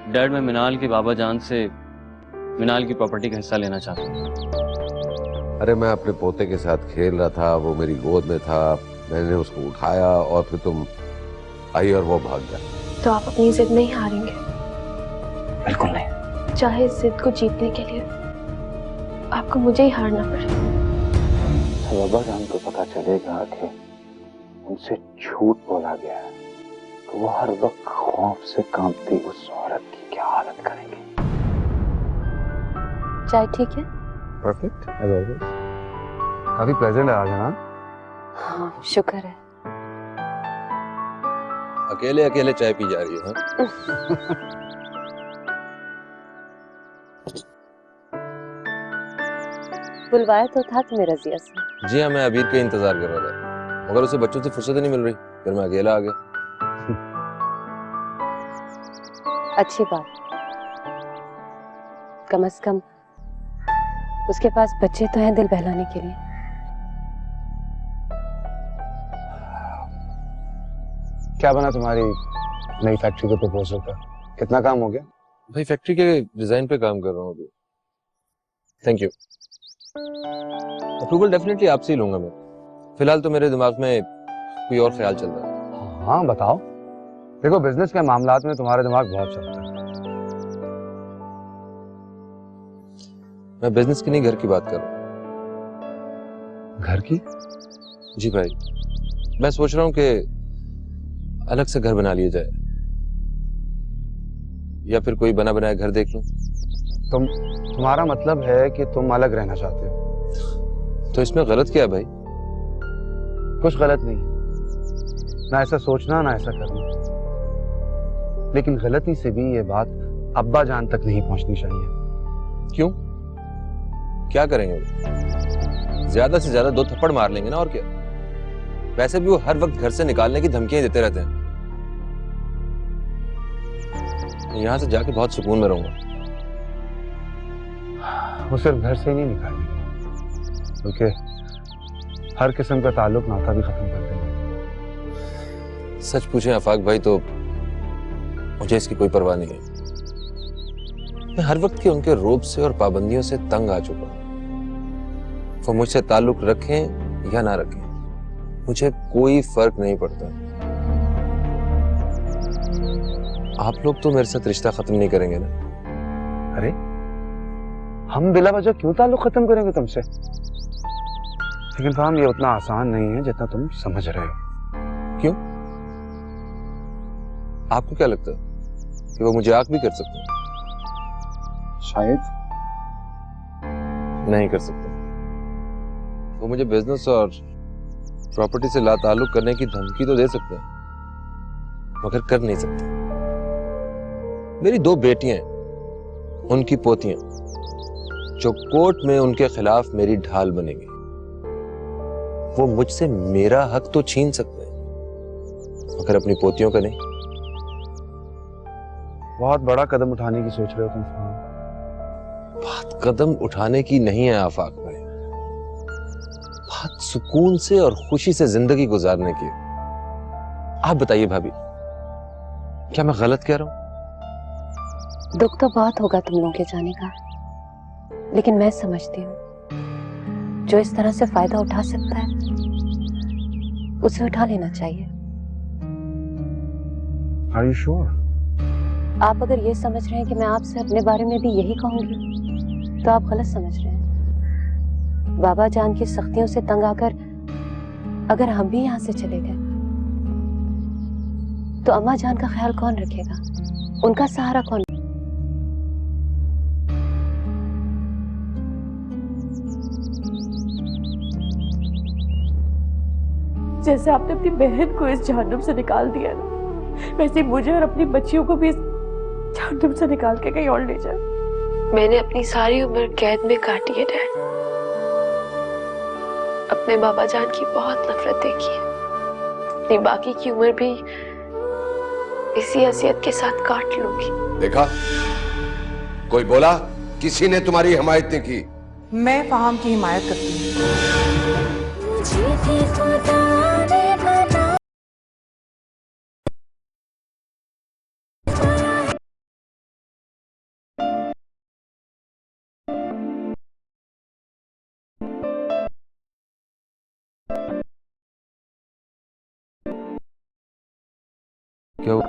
Dad, मैं मिनाल के बाबा जान से मिनाल की प्रॉपर्टी का हिस्सा लेना चाहता हूँ। अरे मैं अपने पोते के साथ खेल रहा था, वो मेरी गोद में था, मैंने उसको उठाया और फिर तुम आई और वो भाग गया। तो आप अपनी जिद नहीं हारेंगे? बिल्कुल नहीं। चाहे इस जिद को जीतने के लिए आपको मुझे ही हारना पड़े। बाबा जान को पता चलेगा कि उनसे झूठ बोला गया है तो वो हर वक्त खौफ से कांपती उस औरत की क्या हालत करेंगे। चाय ठीक है? Perfect as always. काफी प्लेजेंट है आज, है ना? हाँ, शुक्र है। अकेले अकेले चाय पी जा रही है। बुलवाया तो था तुम्हें रजिया से। जी हाँ, मैं अबीर का इंतजार कर रहा था, मगर उसे बच्चों से फुर्सत नहीं मिल रही, फिर मैं अकेला आ गया। अच्छी बात, कम से कम उसके पास बच्चे तो हैं दिल बहलाने के लिए। क्या बना तुम्हारी नई फैक्ट्री के प्रपोजल का? कितना काम हो गया? भाई फैक्ट्री के डिजाइन पे काम कर रहा हूँ अभी। Thank you. अप्रूवल डेफिनेटली आपसे ही लूंगा मैं। फिलहाल तो मेरे दिमाग में कोई और ख्याल चल रहा है। हाँ बताओ। देखो, बिजनेस के मामलात में तुम्हारा दिमाग बहुत चलता है। मैं बिजनेस की नहीं, घर की बात कर रहा हूँ। घर की? जी भाई, मैं सोच रहा हूँ कि अलग से घर बना लिया जाए, या फिर कोई बना बनाया घर देख लूं। तुम्हारा मतलब है कि तुम अलग रहना चाहते हो? तो इसमें गलत क्या है भाई? कुछ गलत नहीं, ना ऐसा सोचना ना ऐसा करना, लेकिन गलती से भी ये बात अब्बा जान तक नहीं पहुंचनी चाहिए। क्यों? क्या करेंगे? ज्यादा से ज्यादा 2 थप्पड़ मार लेंगे ना, और क्या। वैसे भी वो हर वक्त घर से निकालने की धमकियां देते रहते हैं। यहां से जाके बहुत सुकून में रहूंगा। वो सिर्फ घर से ही नहीं निकालेंगे, बल्कि हर किस्म का ताल्लुक नाता भी खत्म कर देंगे। सच पूछें आफाक भाई तो मुझे इसकी कोई परवाह नहीं है। मैं हर वक्त के उनके रोब से और पाबंदियों से तंग आ चुका हूं। वो मुझसे ताल्लुक रखें या ना रखें, मुझे कोई फर्क नहीं पड़ता। आप लोग तो मेरे साथ रिश्ता खत्म नहीं करेंगे ना? अरे हम बिला वजह क्यों ताल्लुक खत्म करेंगे तुमसे? लेकिन फाहम, ये उतना आसान नहीं है जितना तुम समझ रहे हो। क्यों? आपको क्या लगता है कि वो मुझे आंख भी कर सकते हैं? शायद नहीं कर सकते। वो मुझे बिजनेस और प्रॉपर्टी से लाताल्लुक करने की धमकी तो दे सकते हैं, मगर कर नहीं सकते। मेरी 2 बेटियां हैं, उनकी पोतियां, जो कोर्ट में उनके खिलाफ मेरी ढाल बनेंगी। वो मुझसे मेरा हक तो छीन सकते हैं, मगर अपनी पोतियों का नहीं। बहुत बड़ा कदम उठाने की सोच रहे हो तुम फाहम। बात कदम उठाने की नहीं है आफाक भाई, बात सुकून से और खुशी से जिंदगी गुजारने की। आप बताइए भाभी, क्या मैं गलत कह रहा हूं? दुख तो बहुत होगा तुम लोगों के जाने का, लेकिन मैं समझती हूँ जो इस तरह से फायदा उठा सकता है उसे उठा लेना चाहिए। Are you sure? आप अगर ये समझ रहे हैं कि मैं आपसे अपने बारे में भी यही कहूंगी तो आप गलत समझ रहे हैं। बाबा जान की सख्तियों से तंग आकर अगर हम भी यहाँ से चले गए तो अम्मा जान का ख्याल कौन रखेगा? उनका सहारा कौन? जैसे आपने अपनी बहन को इस जहन्नुम से निकाल दिया ना, वैसे मुझे और अपनी बच्चियों को भी इस जहन्नुम से निकाल के कहीं और ले जाए। मैंने अपनी सारी उम्र कैद में काटी है डैड। अपने बाबा जान की बहुत नफरत देखी है, अपनी बाकी की उम्र भी इसी हसीयत के साथ काट लूंगी। देखा, कोई बोला किसी ने तुम्हारी हिमायत नहीं की? मैं फाहम की हिमायत करती हूँ। क्या हुआ?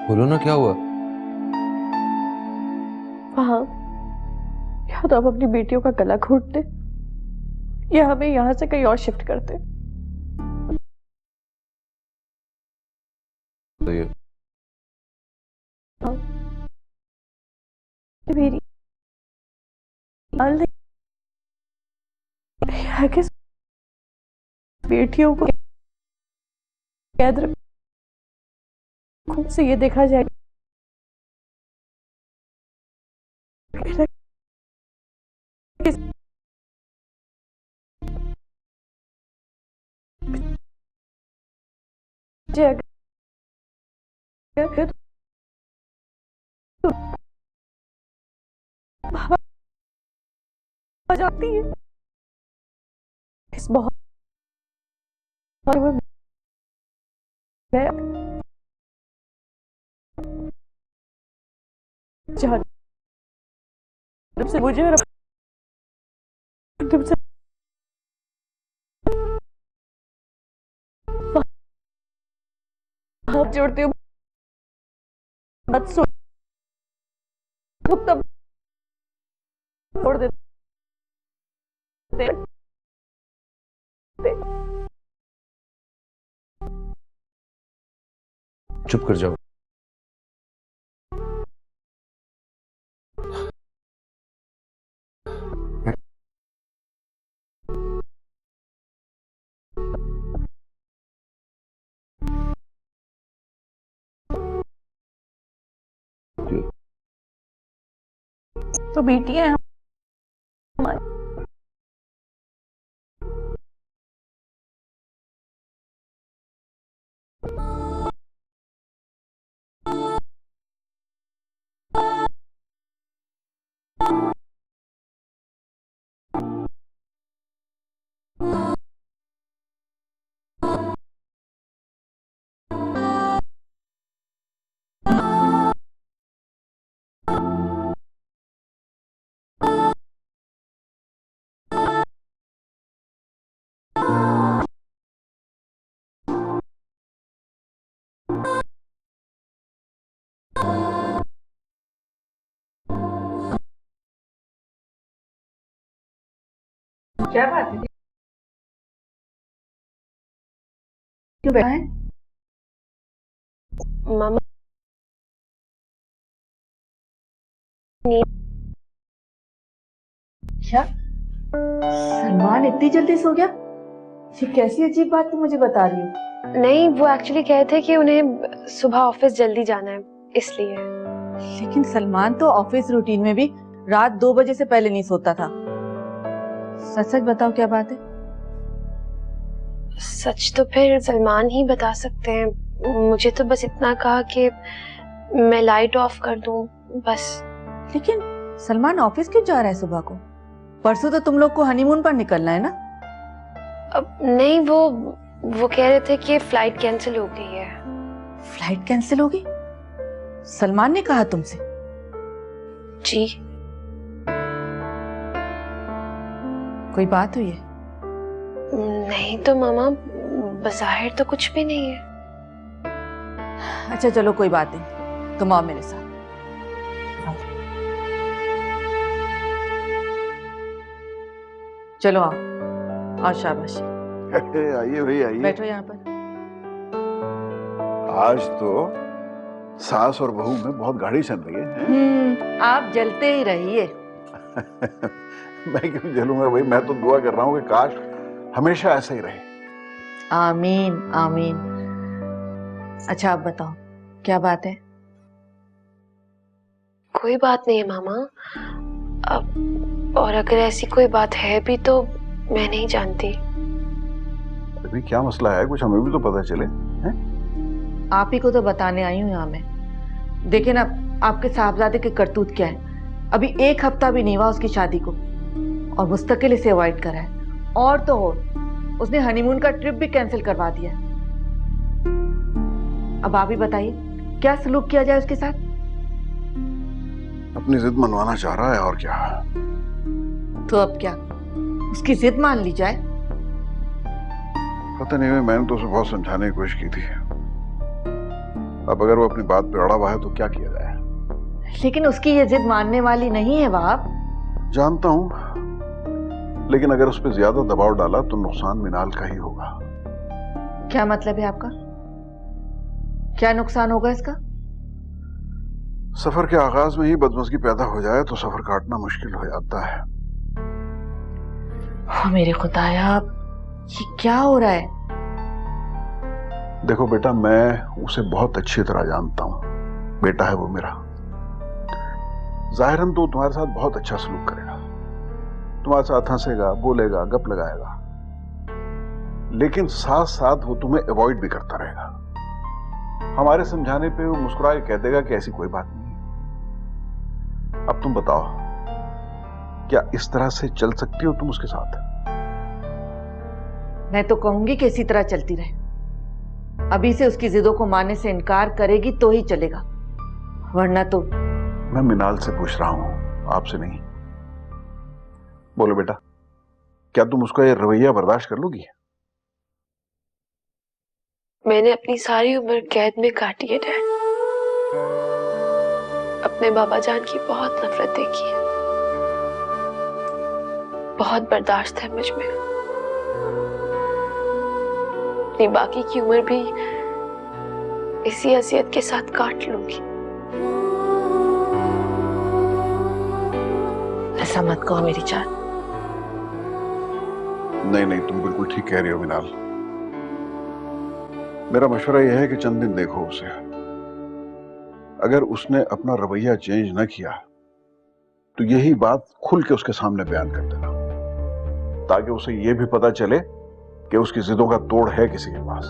बोलो ना, क्या हुआ? हाँ, या तो आप अपनी बेटियों का गला घोटते या हमें यहाँ से कहीं और शिफ्ट करते। तो ये मेरी आगे बेटियों को कैद रखने से ये देखा जाएगा अगर आ जाती है इस बहुत मैं जान से मुझे और तुमसे हाथ जोड़ती हूँ, मत सुन, तब छोड़ दे। चुप कर जाओ। तो बेटियां हैं हमारी। क्या बात है? क्यों बैठा है? मामा क्या सलमान इतनी जल्दी सो गया? ये कैसी अजीब बात तुम मुझे बता रही हो? नहीं, वो एक्चुअली कहे थे कि उन्हें सुबह ऑफिस जल्दी जाना है, इसलिए। लेकिन सलमान तो ऑफिस रूटीन में भी रात 2 बजे से पहले नहीं सोता था। सच सच बताओ, क्या बात है? सच तो फिर सलमान ही बता सकते हैं। मुझे तो बस इतना कहा कि मैं लाइट ऑफ कर दूं, बस। लेकिन सलमान ऑफिस क्यों जा रहा है सुबह को? परसों तो तुम लोग को हनीमून पर निकलना है ना? अब नहीं, वो कह रहे थे कि फ्लाइट कैंसिल हो गई है। फ्लाइट कैंसिल होगी? सलमान ने कहा तुमसे? जी। कोई बात हुई है? नहीं तो मामा, बज़ाहिर तो कुछ भी नहीं है। अच्छा चलो, कोई बात नहीं, तुम आओ मेरे साथ। चलो आओ, आओ, शाबाश। आइए भाई आइए। बैठो यहाँ पर। आज तो सास और बहू में बहुत गाड़ी चल रही है। आप जलते ही रहिए। मैं क्यों जलूंगा भाई, मैं तो दुआ कर रहा हूँ कि काश हमेशा ऐसा ही रहे। आमीन आमीन। अच्छा आप बताओ, क्या बात है? कोई बात नहीं है मामा। अब और अगर ऐसी कोई बात है भी तो मैं नहीं जानती। अभी क्या मसला है, कुछ हमें भी तो पता चले। हैं? आप ही को तो बताने आई हूँ यहाँ मैं। देखे ना आपके साहबजादे के करतूत क्या है। अभी 1 हफ्ता भी नहीं हुआ उसकी शादी को और मुस्तकिल इसे अवॉइड करा है। और तो और उसने हनीमून का ट्रिप भी कैंसिल करवा दिया। अब आप ही बताइए, क्या सलूक किया जाए उसके साथ? अपनी जिद मनवाना चाह रहा है और क्या। तो अब क्या? उसकी जिद मान ली जाए। पता नहीं, मैंने तो उसे बहुत समझाने की कोशिश की थी। अब अगर वो अपनी बात पे अड़ा हुआ है तो क्या किया जाए? लेकिन उसकी ये जिद मानने वाली नहीं है बाप। जानता हूं, लेकिन अगर उस पर ज्यादा दबाव डाला तो नुकसान मिनाल का ही होगा। क्या मतलब है आपका? क्या नुकसान होगा इसका? सफर के आगाज में ही बदमज़गी पैदा हो जाए तो सफर काटना मुश्किल हो जाता है। हाँ मेरे खुदाया, ये क्या हो रहा है? देखो बेटा, मैं उसे बहुत अच्छी तरह जानता हूं। बेटा है वो मेरा। जाहिरन तो तुम्हारे साथ बहुत अच्छा सलूक करेगा, तुम्हारे साथ हंसेगा, बोलेगा, गप लगाएगा, लेकिन साथ साथ वो तुम्हें अवॉइड भी करता रहेगा। हमारे समझाने पे वो मुस्कुरा के कह देगा कि ऐसी कोई बात नहीं। अब तुम बताओ, क्या इस तरह से चल सकती हो तुम उसके साथ? मैं तो कहूंगी कि इसी तरह चलती रहे। अभी से उसकी जिदों को मानने से इनकार करेगी तो ही चलेगा, वरना तो। मैं मिनाल से पूछ रहा हूं, आपसे नहीं। बोलो बेटा, क्या तुम उसका ये रवैया बर्दाश्त कर लोगी? मैंने अपनी सारी उम्र कैद में काटी है डैड। अपने बाबा जान की बहुत नफरत देखी है, बहुत बर्दाश्त है मुझ में। अपनी बाकी की उम्र भी इसी असियत के साथ काट लूंगी। ऐसा मत कहो मेरी जान। नहीं नहीं, तुम बिल्कुल ठीक कह रही हो मिनाल। मेरा मशवरा यह है कि चंद दिन देखो उसे। अगर उसने अपना रवैया चेंज न किया तो यही बात खुल के उसके सामने बयान कर देना, ताकि उसे यह भी पता चले कि उसकी जिदों का तोड़ है किसी के पास।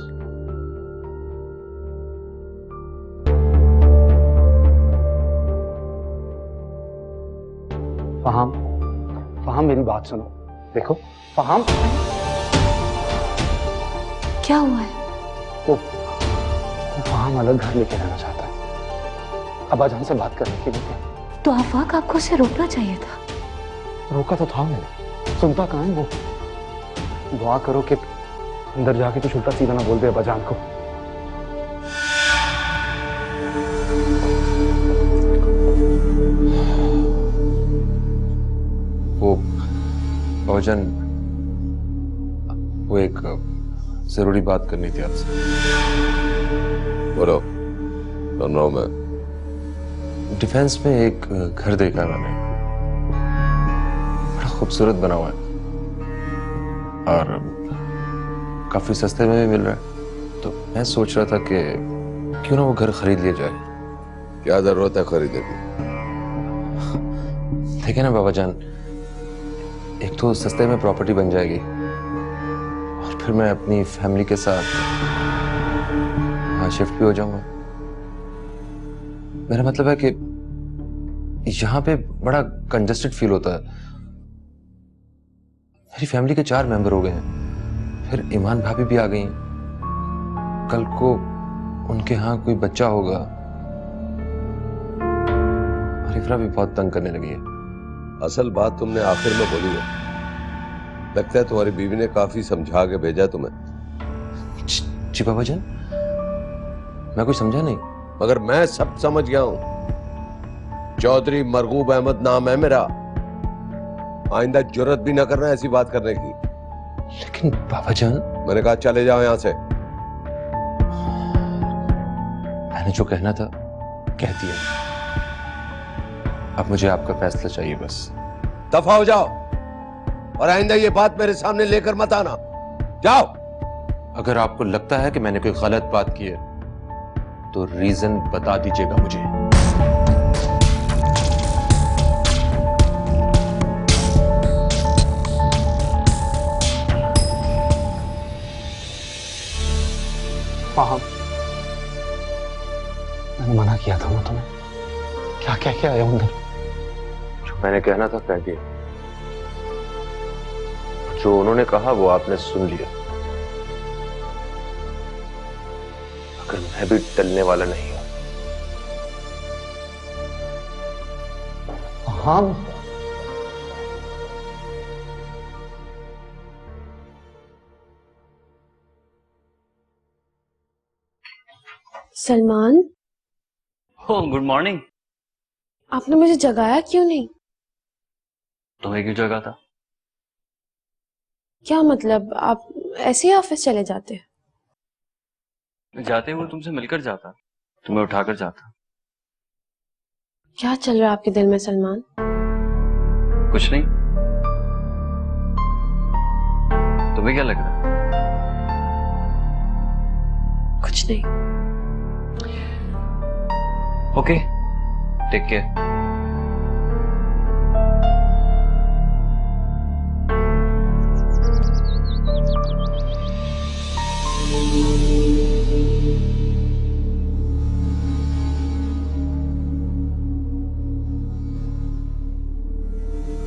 फहाम, फहाम मेरी बात सुनो। देखो फहाम, क्या हुआ है? वो फहाम अलग घर लेके रहना चाहता है। अब्बाजान से बात करने के लिए। तो आफाक, आपको उसे रोकना चाहिए था। रोका तो था मैंने, सुनता कहाँ है वो। दुआ करो कि अंदर जाके कुछ उल्टा सीधा ना बोल दे अब्बाजान को। वो भोजन, वो एक जरूरी बात करनी थी आपसे। बोलो। सुन रहा हूं मैं। डिफेंस में एक घर देखा मैंने, बड़ा खूबसूरत बना हुआ है और काफी सस्ते में भी मिल रहा है। तो मैं सोच रहा था कि क्यों ना वो घर खरीद लिया जाए। क्या जरूरत है खरीदने की? देखिए ना बाबा जान, एक तो सस्ते में प्रॉपर्टी बन जाएगी और फिर मैं अपनी फैमिली के साथ यहाँ शिफ्ट भी हो जाऊंगा। मेरा मतलब है कि यहाँ पे बड़ा कंजस्टेड फील होता है। मेरी फैमिली के 4 मेंबर हो गए हैं, फिर ईमान भाभी भी आ गई हैं। कल को उनके यहाँ कोई बच्चा होगा और इफ्रा भी बहुत तंग करने लगी है। असल बात तुमने आखिर में बोली है। लगता है तुम्हारी बीवी ने काफी समझा के भेजा तुम्हें। जी बाबा जान, मैं कुछ समझा नहीं। मगर मैं सब समझ गया हूं। चौधरी मरगूब अहमद नाम है मेरा। आइंदा जुर्रत भी ना करना ऐसी बात करने की। लेकिन बाबा जान, मैंने कहा चले जाओ यहां से। मैंने जो कहना था कह दिया। अब मुझे आपका फैसला चाहिए बस। दफा हो जाओ और आइंदा ये बात मेरे सामने लेकर मत आना। जाओ। अगर आपको लगता है कि मैंने कोई गलत बात की है तो रीजन बता दीजिएगा मुझे। फहाम, मैंने मना किया था ना तुम्हें। क्या कह के आया हूं अंदर? जो मैंने कहना था कह दिया। जो उन्होंने कहा वो आपने सुन लिया। अगर मैं भी टलने वाला नहीं हूं। हाँ, सलमान, ओह गुड मॉर्निंग। आपने मुझे जगाया क्यों नहीं? तुम्हें क्यों जगा था? क्या मतलब, आप ऐसे ही ऑफिस चले जाते हैं? जाते हुए तुमसे मिलकर जाता, तुम्हें उठाकर जाता। क्या चल रहा है आपके दिल में सलमान? कुछ नहीं। तुम्हें क्या लग रहा है? कुछ नहीं। Okay, take care.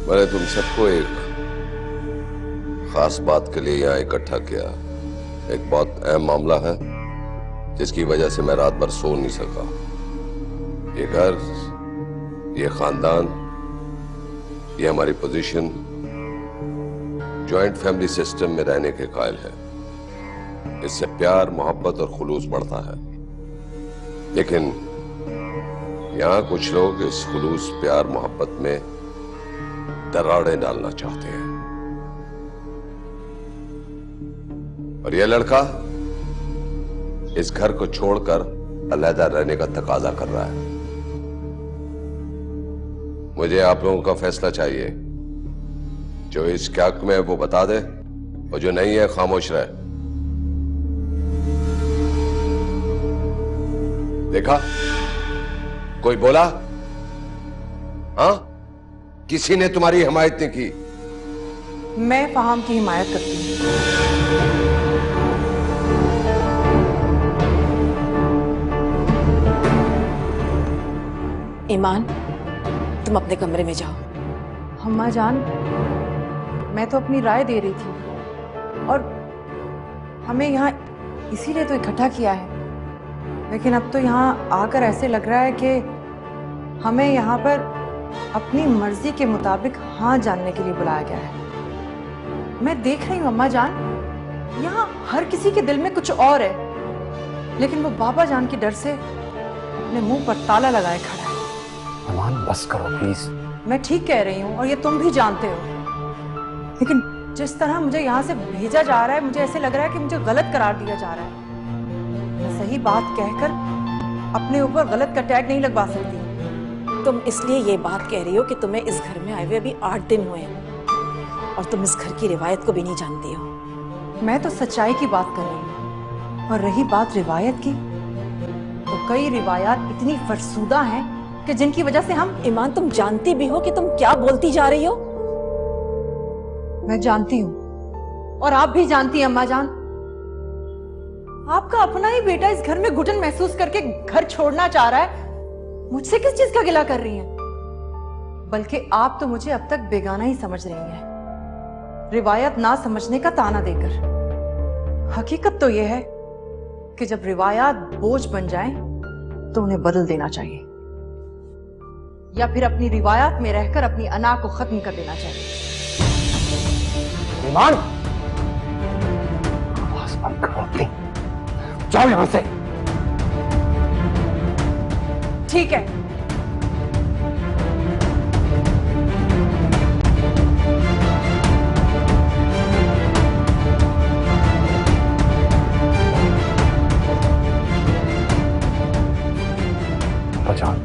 मैंने तुम सबको एक खास बात के लिए यहाँ इकट्ठा किया। एक बहुत अहम मामला है जिसकी वजह से मैं रात भर सो नहीं सका। ये घर, ये खानदान, ये हमारी पोजीशन जॉइंट फैमिली सिस्टम में रहने के कायल है। इससे प्यार, मोहब्बत और खुलूस बढ़ता है। लेकिन यहाँ कुछ लोग इस खुलूस, प्यार, मोहब्बत में दरारें डालना चाहते हैं। और यह लड़का इस घर को छोड़कर अलहदा रहने का तकाजा कर रहा है। मुझे आप लोगों का फैसला चाहिए। जो इस हक में वो बता दे और जो नहीं है खामोश रहे। देखा? कोई बोला? हाँ? किसी ने तुम्हारी हिमायत नहीं की? मैं फहाम की हिमायत करती हूँ। ईमान, तुम अपने कमरे में जाओ। अम्मा जान, मैं तो अपनी राय दे रही थी और हमें यहाँ इसीलिए तो इकट्ठा किया है। लेकिन अब तो यहाँ आकर ऐसे लग रहा है कि हमें यहाँ पर अपनी मर्जी के मुताबिक हाँ जानने के लिए बुलाया गया है। मैं देख रही हूँ अम्मा जान, यहाँ हर किसी के दिल में कुछ और है, लेकिन वो बाबा जान के डर से अपने मुंह पर ताला लगाए खड़ा है। अमान बस करो प्लीज। मैं ठीक कह रही हूँ और ये तुम भी जानते हो, लेकिन जिस तरह मुझे यहाँ से भेजा जा रहा है, मुझे ऐसे लग रहा है कि मुझे गलत करार दिया जा रहा है। मैं सही बात कहकर अपने ऊपर गलत का टैग नहीं लगवा सकती। तुम इसलिए ये बात कह रही हो कि तुम्हें इस घर में आए हुए अभी 8 दिन हुए हैं और तुम इस घर की रिवायत को भी नहीं जानती हो। मैं तो सच्चाई की बात कर रही हूँ। और रही बात रिवायत की, तो कई रिवायात इतनी फरसूदा हैं कि जिनकी वजह से हम। ईमान, तुम जानती भी हो कि तुम क्या बोलती जा रही हो? मैं जानती हूँ और आप भी जानती हैं अम्मा जान। आपका अपना ही बेटा इस घर में घुटन महसूस करके घर छोड़ना चाह रहा है। मुझसे किस चीज का गिला कर रही हैं? बल्कि आप तो मुझे अब तक बेगाना ही समझ रही हैं, रिवायत ना समझने का ताना देकर। हकीकत तो यह है कि जब रिवायात बोझ बन जाएं, तो उन्हें बदल देना चाहिए, या फिर अपनी रिवायात में रहकर अपनी अना को खत्म कर देना चाहिए। ईमान, आवाज बंद करो अपनी। जाओ यहां से। ठीक है। पहचान।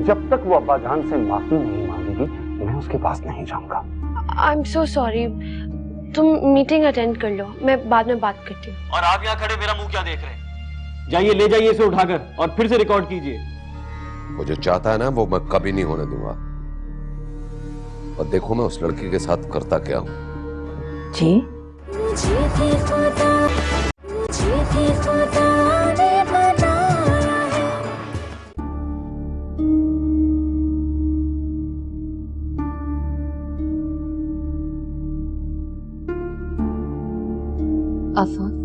जब तक वो अब्बा जान से माफी नहीं मांगेगी, मैं उसके पास नहीं जाऊंगा। I am so sorry. तुम मीटिंग अटेंड कर लो, मैं बाद में बात करती हूँ। और आप यहाँ खड़े मेरा मुंह क्या देख रहे हैं? जाइए, ले जाइए इसे उठाकर और फिर से रिकॉर्ड कीजिए। वो जो चाहता है ना, वो मैं कभी नहीं होने दूंगा। और देखो मैं उस लड़की के साथ करता क्या हूं। जी? आफाक,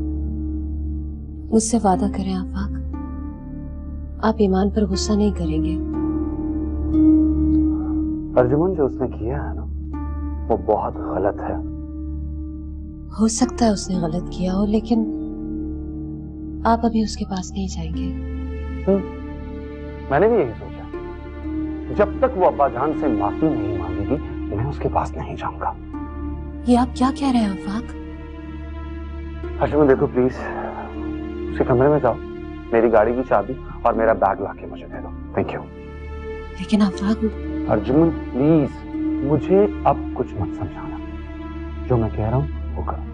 मुझसे वादा करें आफाक। आप ईमान पर गुस्सा नहीं करेंगे। अर्जुमन जो उसने किया है ना, वो बहुत गलत है। हो सकता है उसने गलत किया हो, लेकिन आप अभी उसके पास नहीं जाएंगे। मैंने भी यही सोचा। जब तक वो अब्बा जान से माफी नहीं मांगेगी, मैं उसके पास नहीं जाऊंगा। ये आप क्या कह रहे हैं आफाक? अर्जुमन देखो प्लीज, उसके कमरे में जाओ, मेरी गाड़ी की चाबी और मेरा बैग लाके मुझे दे दो। Thank you. लेकिन आफाक। अर्जुमन प्लीज, मुझे अब कुछ मत समझाना, जो मैं कह रहा हूं वो करो।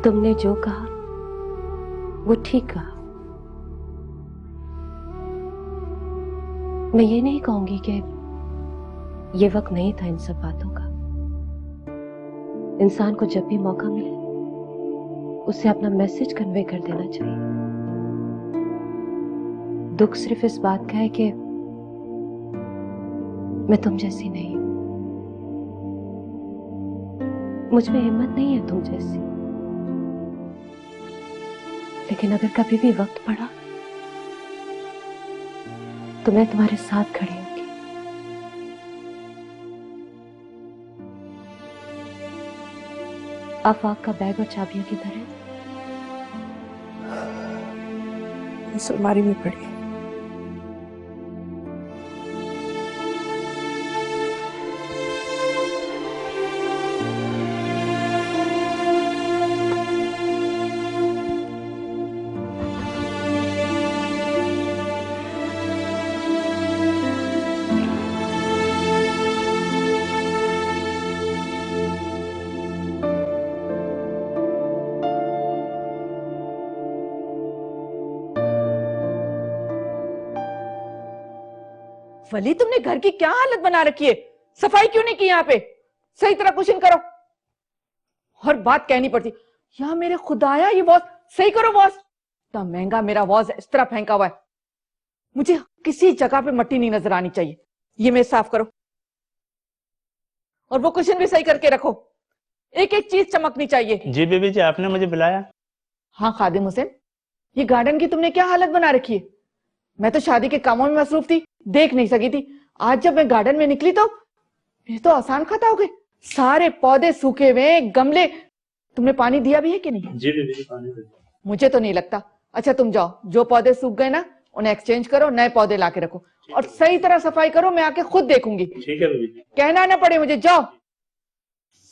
तुमने जो कहा वो ठीक कहा। मैं ये नहीं कहूंगी कि ये वक्त नहीं था इन सब बातों का। इंसान को जब भी मौका मिले उसे अपना मैसेज कन्वे कर देना चाहिए। दुख सिर्फ इस बात का है कि मैं तुम जैसी नहीं हूं। मुझ में हिम्मत नहीं है तुम जैसी। लेकिन अगर कभी भी वक्त पड़ा तो मैं तुम्हारे साथ खड़ी होंगी। आफाक का बैग और चाबियां किधर है? उस अलमारी में पड़ी। वली, तुमने घर की क्या हालत बना रखी है? सफाई क्यों नहीं की यहाँ पे? सही तरह कुशन करो। हर बात कहनी पड़ती। यहाँ मेरे खुदाया, ये वॉश सही करो। वॉश इतना महंगा मेरा वॉश इस तरह फेंका हुआ है। मुझे किसी जगह पे मट्टी नहीं नजर आनी चाहिए। ये मैं साफ करो और वो कुशन भी सही करके रखो। एक एक चीज चमकनी चाहिए। जी बीबी जी, आपने मुझे बुलाया? हाँ खादिम हुसैन, ये गार्डन की तुमने क्या हालत बना रखी है? मैं तो शादी के कामों में मसरूफ थी, देख नहीं सकी थी। आज जब मैं गार्डन में निकली तो ये तो आसान खता हो गए। सारे पौधे सूखे हुए, गमले। तुमने पानी दिया भी है कि नहीं? जी बीबी जी, पानी दे दो। मुझे तो नहीं लगता। अच्छा तुम जाओ, जो पौधे सूख गए ना उन्हें एक्सचेंज करो, नए पौधे लाके रखो और सही तरह सफाई करो। मैं आके खुद देखूंगी। ठीक है बीबी जी। कहना ना पड़े मुझे। जाओ,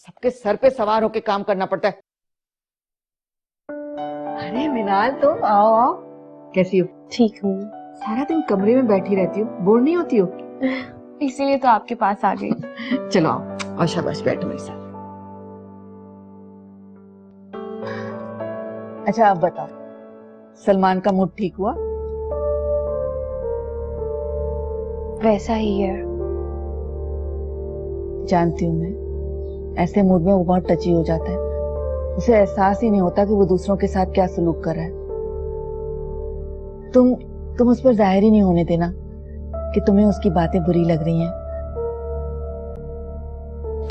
सबके सर पे सवार होके काम करना पड़ता है। अरे मिनाल, तुम आओ आओ। कैसी हो? ठीक हूँ। सारा दिन कमरे में बैठी रहती हो, बोर नहीं होती हो? इसीलिए तो आपके पास आ गई। चलो आओ और शाबाश, बैठो मेरे साथ। अच्छा अब बताओ, सलमान का मूड ठीक हुआ? वैसा ही है। जानती हूँ मैं, ऐसे मूड में वो बहुत टची हो जाता है। उसे एहसास ही नहीं होता कि वो दूसरों के साथ क्या सलूक कर रहा है। तुम उस पर जाहिर ही नहीं होने देना कि तुम्हें उसकी बातें बुरी लग रही हैं।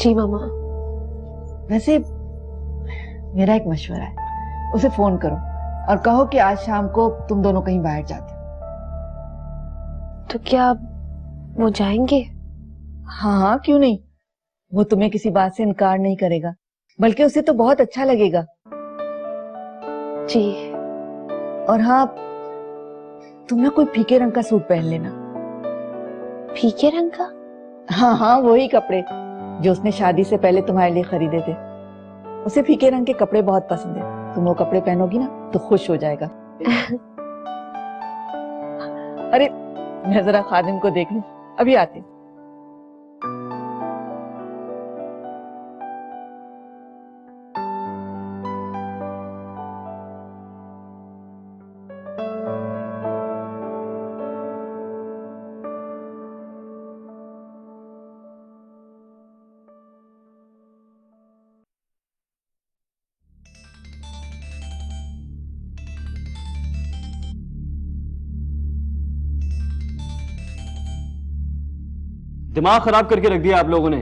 जी मामा। वैसे मेरा एक मशवरा है, उसे फोन करो और कहो कि आज शाम को तुम दोनों कहीं बाहर जाते हो। तो क्या वो जाएंगे? हाँ हाँ, क्यों नहीं। वो तुम्हें किसी बात से इनकार नहीं करेगा, बल्कि उसे तो बहुत अच्छा लगेगा। जी। और हाँ, तुम ना कोई फीके रंग का सूट पहन लेना। फीके रंग का? हाँ हाँ, वही कपड़े जो उसने शादी से पहले तुम्हारे लिए खरीदे थे। उसे फीके रंग के कपड़े बहुत पसंद है। तुम वो कपड़े पहनोगी ना तो खुश हो जाएगा। अरे मैं जरा खादिम को देख लूं, अभी आती। दिमाग खराब करके रख दिया आप लोगों ने।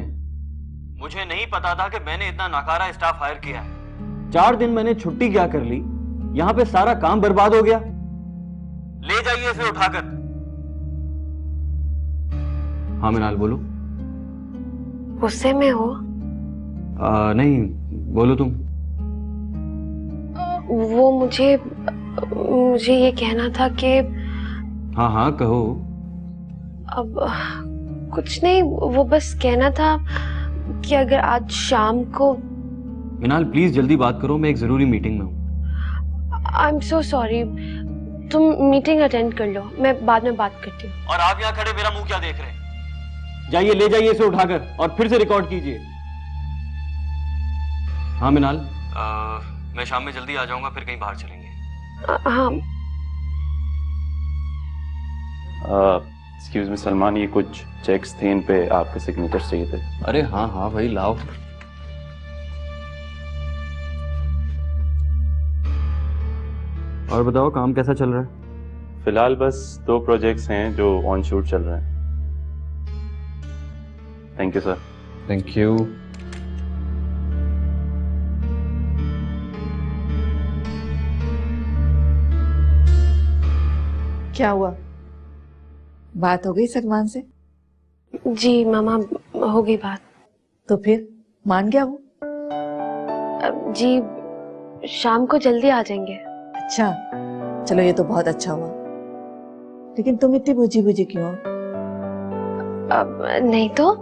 मुझे नहीं पता था कि मैंने इतना नाकारा स्टाफ हायर किया है। 4 दिन मैंने छुट्टी क्या कर ली, यहां पे सारा काम बर्बाद हो गया। ले जाइए इसे उठाकर। हाँ मिनाल बोलो। गुस्से में हो? नहीं बोलो तुम। वो मुझे ये कहना था कि हाँ हाँ कहो। अब कुछ नहीं, वो बस कहना था कि अगर आज शाम को। मिनाल प्लीज जल्दी बात करो, मैं एक जरूरी मीटिंग में हूँ। आई एम सो सॉरी, तुम मीटिंग अटेंड कर लो, मैं बाद में बात करती हूँ। और आप यहाँ खड़े मेरा मुंह क्या देख रहे हैं? जाइए ले जाइए इसे उठाकर और फिर से रिकॉर्ड कीजिए। हाँ मिनाल, मैं शाम में जल्दी आ जाऊंगा, फिर कहीं बाहर चलेंगे। हाँ। एक्सक्यूज मी सलमान, ये कुछ चेक्स थे, इन पे आपके सिग्नेचर चाहिए थे। अरे हाँ हाँ भाई लाओ। और बताओ काम कैसा चल रहा है? फिलहाल बस 2 प्रोजेक्ट्स हैं जो ऑन शूट चल रहे हैं। Thank you sir. Thank you. क्या हुआ, बात हो गई सलमान से? जी मामा, हो गई बात। तो फिर मान गया वो? जी शाम को जल्दी आ जाएंगे। अच्छा, चलो ये तो बहुत अच्छा हुआ। लेकिन तुम इतनी बुझी बुझी क्यों हो? अब नहीं तो।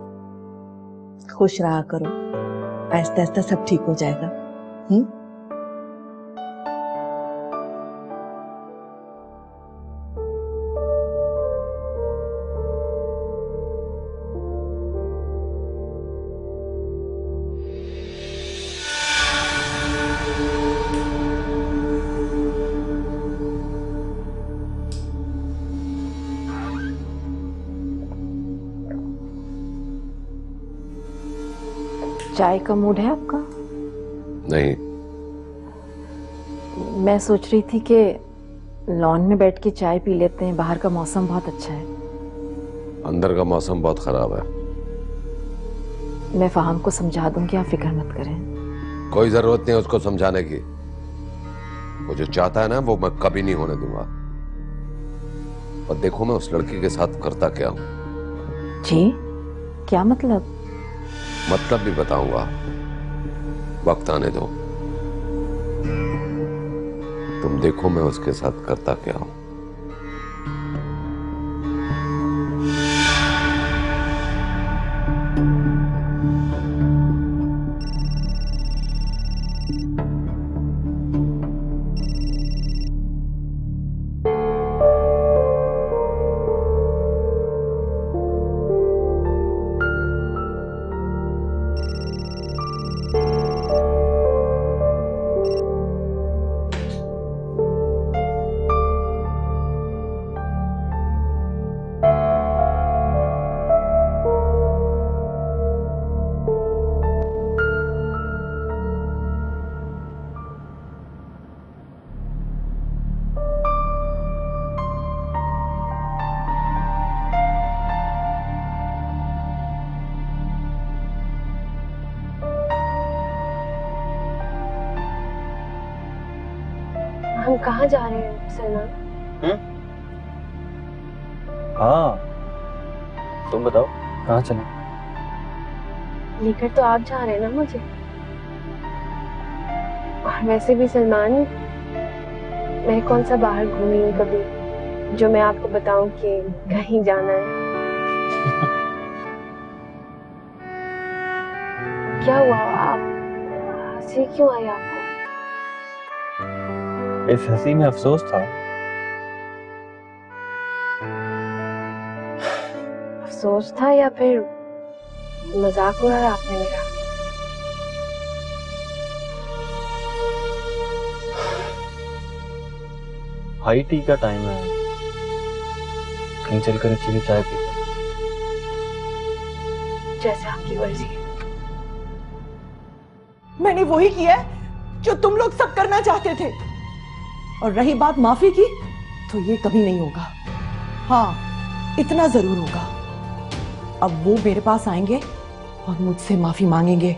खुश रहा करो, आहिस्ता आहिस्ता सब ठीक हो जाएगा। चाय का मूड है आपका? नहीं। मैं सोच रही थी कि लॉन में बैठ के चाय पी लेते हैं, बाहर का मौसम बहुत अच्छा है। अंदर का मौसम बहुत खराब है। मैं फहाम को समझा दूंगी, आप फिक्र मत करें। कोई जरूरत नहीं उसको समझाने की। वो जो चाहता है ना वो मैं कभी नहीं होने दूंगा। और देखो मैं उस लड़की के साथ करता क्या हूं। जी क्या मतलब? मतलब भी बताऊंगा, वक्त आने दो। तुम देखो मैं उसके साथ करता क्या हूं। हम कहाँ जा रहे हैं सलमान? हाँ तुम बताओ कहाँ चले? लेकर तो आप जा रहे हैं ना मुझे। और वैसे भी सलमान, मैं कौन सा बाहर घूमी हूँ कभी जो मैं आपको बताऊं कि कहीं जाना है। क्या हुआ, आप हंसी क्यों आई आपको? इस हंसी में अफसोस था। अफसोस था या फिर मजाक उड़ाया आपने मेरा? हाई टी का टाइम है, कहीं चलकर अच्छी सी चाय पीते। जैसे आपकी मर्जी है। मैंने वही किया है जो तुम लोग सब करना चाहते थे। और रही बात माफी की, तो ये कभी नहीं होगा। हाँ, इतना जरूर होगा अब वो मेरे पास आएंगे और मुझसे माफी मांगेंगे।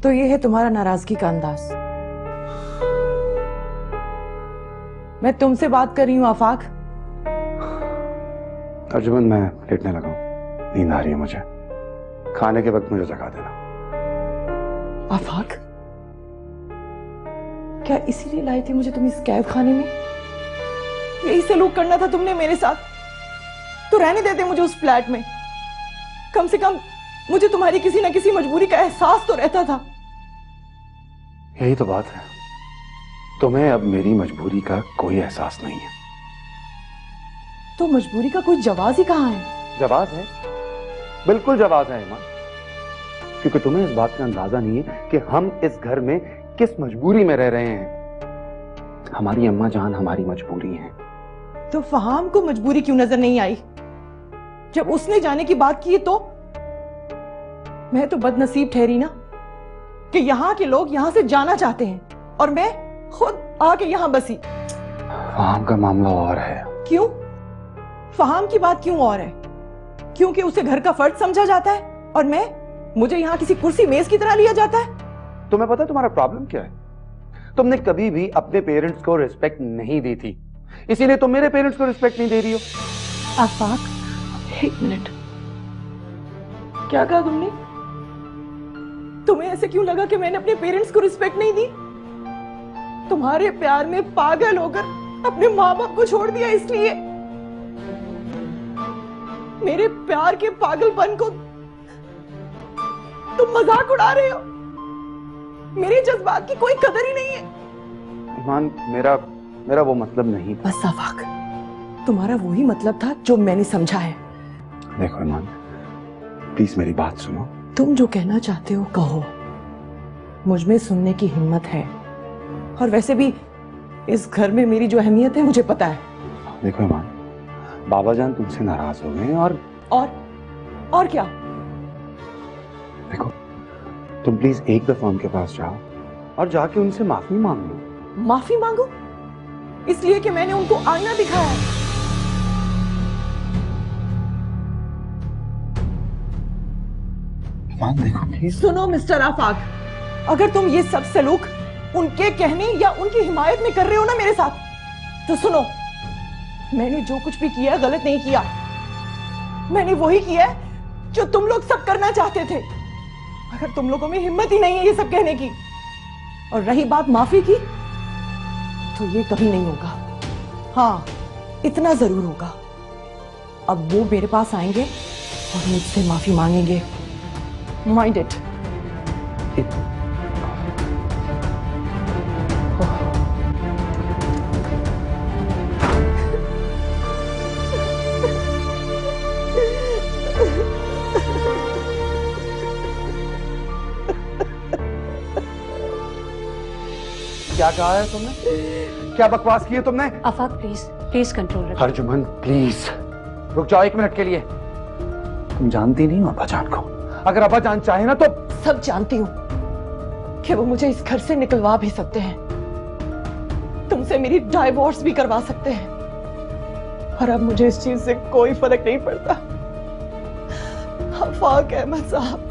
तो ये है तुम्हारा नाराजगी का अंदाज। मैं तुमसे बात कर रही हूँ आफाक। अर्जुमन, मैं लेटने लगा हूं, नींद आ रही है मुझे। खाने के वक्त मुझे जगा देना। आफाक, क्या इसीलिए लाई थी मुझे तुम इस कैद खाने में? यही सलूक करना था तुमने मेरे साथ? तो रहने देते मुझे उस फ्लैट में। कम से कम मुझे तुम्हारी किसी न किसी मजबूरी का एहसास तो रहता था। यही तो बात है, तुम्हें अब मेरी मजबूरी का कोई एहसास नहीं है। तो मजबूरी का कोई जवाब ही कहाँ है? जवाब है, बिल्कुल जवाब है ईमान, क्योंकि तुम्हें इस बात का अंदाजा नहीं है कि हम इस घर में किस मजबूरी में रह रहे हैं। हमारी अम्मा जान हमारी मजबूरी है। तो फहाम को मजबूरी क्यों नजर नहीं आई? जब उसने जाने की बात की तो मैं तो बदनसीब ठहरी ना कि यहाँ के लोग यहाँ से जाना चाहते हैं और मैं खुद आके यहाँ बसी। फहाम का मामला और है। क्यों? फहाम की बात क्यों और है? क्योंकि उसे घर का फर्ज समझा जाता है और मुझे यहाँ किसी कुर्सी मेज की तरह लिया जाता है। तुम्हें पता है तुम्हारा प्रॉब्लम क्या है? तुमने कभी भी अपने पेरेंट्स को रिस्पेक्ट नहीं दी थी, इसीलिए तुम मेरे पेरेंट्स को रिस्पेक्ट नहीं दे रही हो। आफाक, एक मिनट, क्या कहा तुमने? तुम्हें ऐसे क्यों लगा कि मैंने अपने पेरेंट्स को रिस्पेक्ट नहीं दी? तुम्हारे प्यार में पागल होकर अपने माँ बाप को छोड़ दिया इसलिए? मेरे प्यार के पागलपन को तुम मजाक उड़ा रहे हो? मेरे जज्बात की कोई कदर ही नहीं है। ईमान, मेरा वो मतलब नहीं। बस आफाक, तुम्हारा वही मतलब था जो मैंने समझा है। देखो ईमान, प्लीज मेरी बात सुनो। तुम जो कहना चाहते हो कहो, मुझ में सुनने की हिम्मत है, और वैसे भी इस घर में मेरी जो अहमियत है मुझे पता है। देखो ईमान, बाबा जान तुमसे नाराज हो गए और क्या? देखो, तुम प्लीज एक दफा उनके पास जाओ और जाके उनसे माफी मांग लो। माफी मांगो? इसलिए कि मैंने उनको आईना दिखाया है? ईमान देखो प्लीज। सुनो मिस्टर आफाक, अगर तुम ये सब सलूक उनके कहने या उनकी हिमायत में कर रहे हो ना मेरे साथ, तो सुनो, मैंने जो कुछ भी किया गलत नहीं किया। मैंने वही किया जो तुम लोग सब करना चाहते थे। अगर तुम लोगों में हिम्मत ही नहीं है ये सब कहने की, और रही बात माफी की, तो ये कभी नहीं होगा। हाँ, इतना जरूर होगा, अब वो मेरे पास आएंगे और मुझसे माफी मांगेंगे। Mind it. क्या कहा है तुमने? क्या बकवास की है तुमने? आफाक प्लीज कंट्रोल रखो। अर्जुमन प्लीज रुक जाओ 1 मिनट के लिए। तुम जानती नहीं हो अब्बा जान को। अगर अब्बा जान चाहे ना तो। सब जानती हूँ कि वो मुझे इस घर से निकलवा भी सकते हैं, तुमसे मेरी डाइवोर्स भी करवा सकते हैं, और अब मुझे इस चीज से कोई फर्क नहीं पड़ता। आफाक अहमद साहब,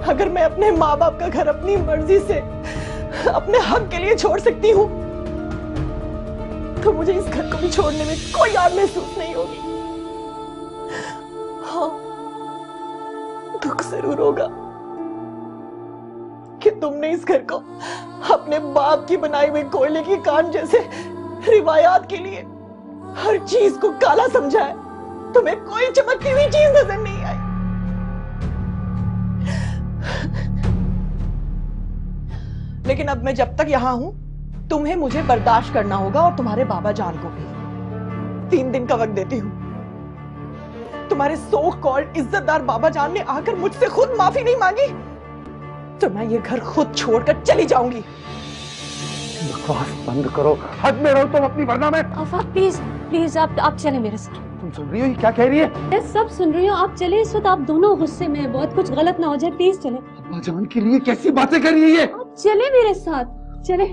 अगर मैं अपने माँ बाप का घर अपनी मर्जी से अपने हक के लिए छोड़ सकती हूँ, तो मुझे इस घर को भी छोड़ने में कोई याद महसूस नहीं होगी। हाँ, दुख जरूर होगा कि तुमने इस घर को अपने बाप की बनाई हुई कोयले की कान जैसे रिवायात के लिए हर चीज को काला समझा है। तुम्हें कोई चमकती हुई चीज नजर नहीं आई। लेकिन अब मैं जब तक यहां हूं, तुम्हें मुझे बर्दाश्त करना होगा, और तुम्हारे बाबा जान को भी 3 दिन का वक्त देती हूं। तुम्हारे सो कॉल्ड इज्जतदार बाबा जान ने आकर मुझसे खुद माफी नहीं मांगी, तो मैं ये घर खुद छोड़कर चली जाऊंगी। बकवास बंद करो, हद में रहो तुम अपनी, वरना मैं। आफाक प्लीज प्लीज आप चले मेरे साथ। तुम सुन रही हो ये क्या कह रही है? मैं सब सुन रही हूँ, आप चले। इस वक्त आप दोनों गुस्से में हैं, बहुत कुछ गलत ना हो जाए, प्लीज चले। अम्मा जान के लिए कैसी बातें कर रही है ये? आप चले मेरे साथ, चले।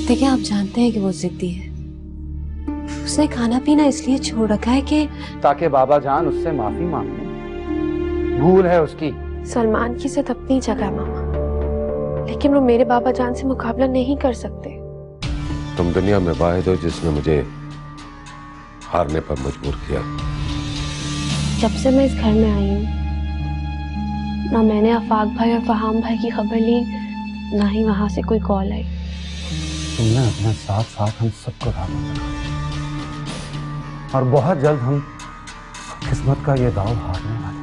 देखिए, आप जानते हैं कि वो जिद्दी है। उसने खाना पीना इसलिए छोड़ रखा है कि ताकि बाबा जान उससे माफी मांग लें। भूल है उसकी। सलमान की इज्जत अपनी जगह मामा, लेकिन वो मेरे बाबा जान से मुकाबला नहीं कर सकते। तुम दुनिया में वाहिद हो जिसने मुझे हारने पर मजबूर किया। जब से मैं इस घर में आई हूँ, ना मैंने आफाक भाई और फहाम भाई की खबर ली, ना ही वहां से कोई कॉल आई। तुमने अपने साथ साथ हम सबको दावा करा और बहुत जल्द हम किस्मत का ये दाव हारने वाले।